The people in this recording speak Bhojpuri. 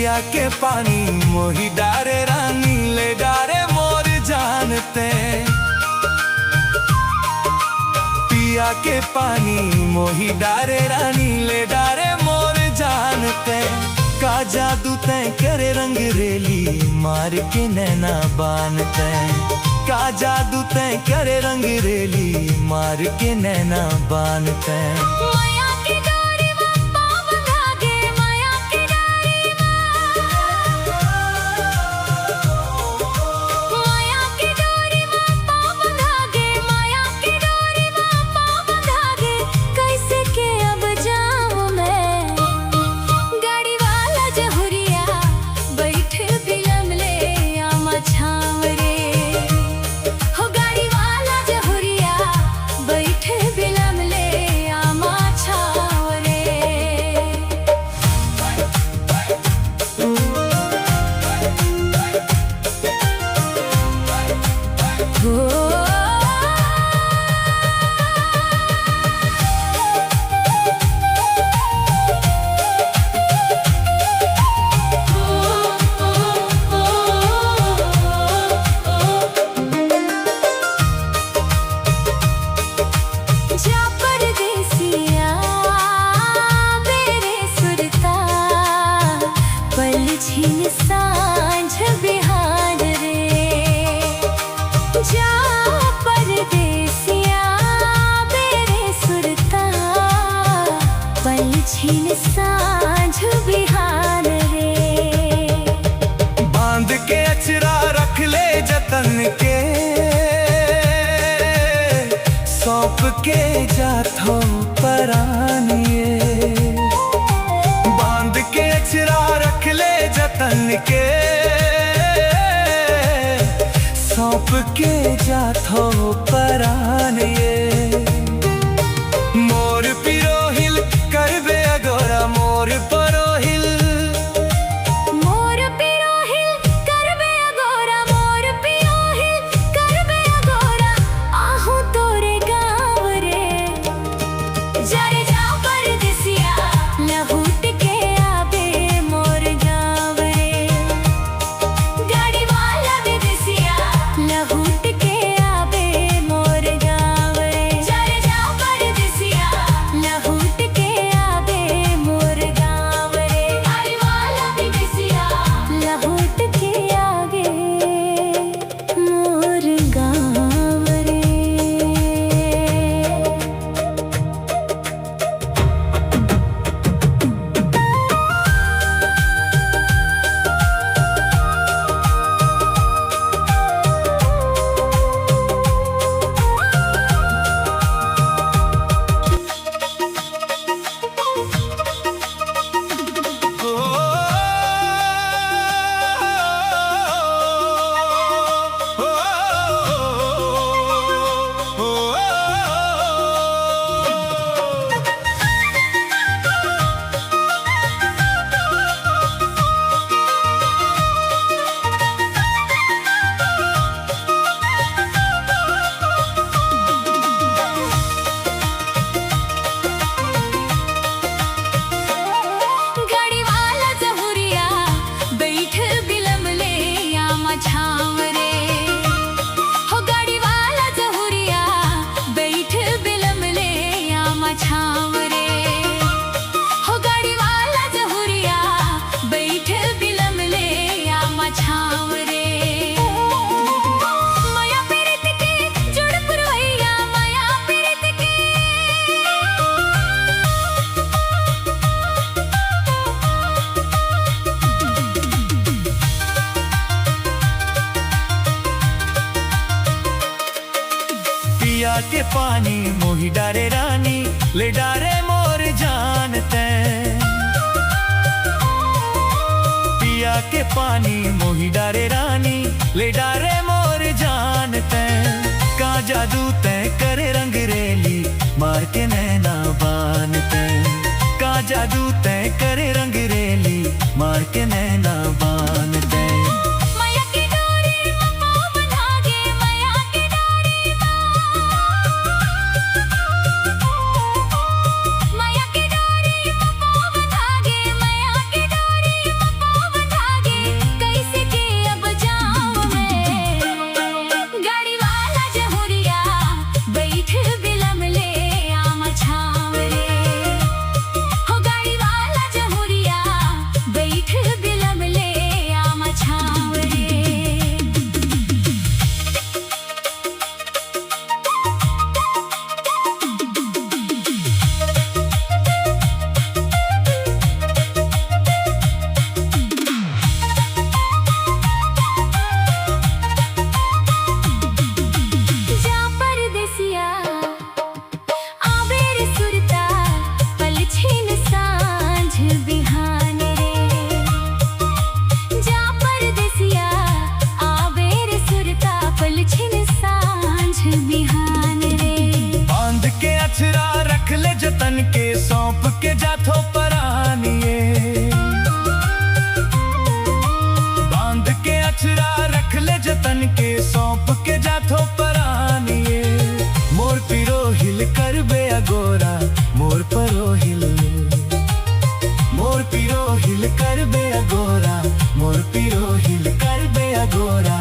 पिया के पानी मोही डारे रानी ले डारे मोर जानते। पिया के पानी मोही डारे रानी ले डारे मोर जानते। का जादू तय करे रंग रेली मार के नैना बानते। का जादू तय करे रंग रेली मार के नैना बानते। सांझ बिहार रे बांध के अचरा रख ले जतन के। सौंप के जाथो परानिए। बांध के अचरा रख ले जतन के। सौंप के जाथो परानिए। मोर पिरोहिल करबे अगोरा मोर परोहिल। मोर पिरोहिल करबे अगोरा मोर पिरोहिल करबे अगोरा। आहू तोरे गाँव रे जरे जाओ परदेसिया लहूट के आबे मोर गाँव रे। गाड़ी वाला विदेसिया लहूट के आबे मोर गाँव रे। जरे जाओ परदेसिया लहूट के आबे मोर गाँव रे। गाड़ी वाला विदेसिया लहूट के आगे मोर गाँव रे। गाड़ी वाला जहुरिया बैठ बिलम ले आमा छाव रे। हो गाड़ी वाला जहुरिया बैठ बिलम ले आमा छाव रे। हो गाड़ी वाला जहुरिया बैठ बिलम ले आमा छाव रे। माया पीड़ित के जुड़ पुरवैया माया पीड़ित के। पिया के पानी मोही डारे रानी ले डारे मोर जानते। पिया के पानी मोही डारे रानी ले डारे मोर जानते। का जादू तय करे रंग रेली मार के नैना बानते। का जादू तय करे रंग रेली मार के नैना बानते। माया की डोरी पाँव बंधा गे माया की डोरी माया की डोरी पाँव बंधा गे माया की डोरी पाँव हिल कर बे अगोरा मोर पियो हिल कर बे अगोरा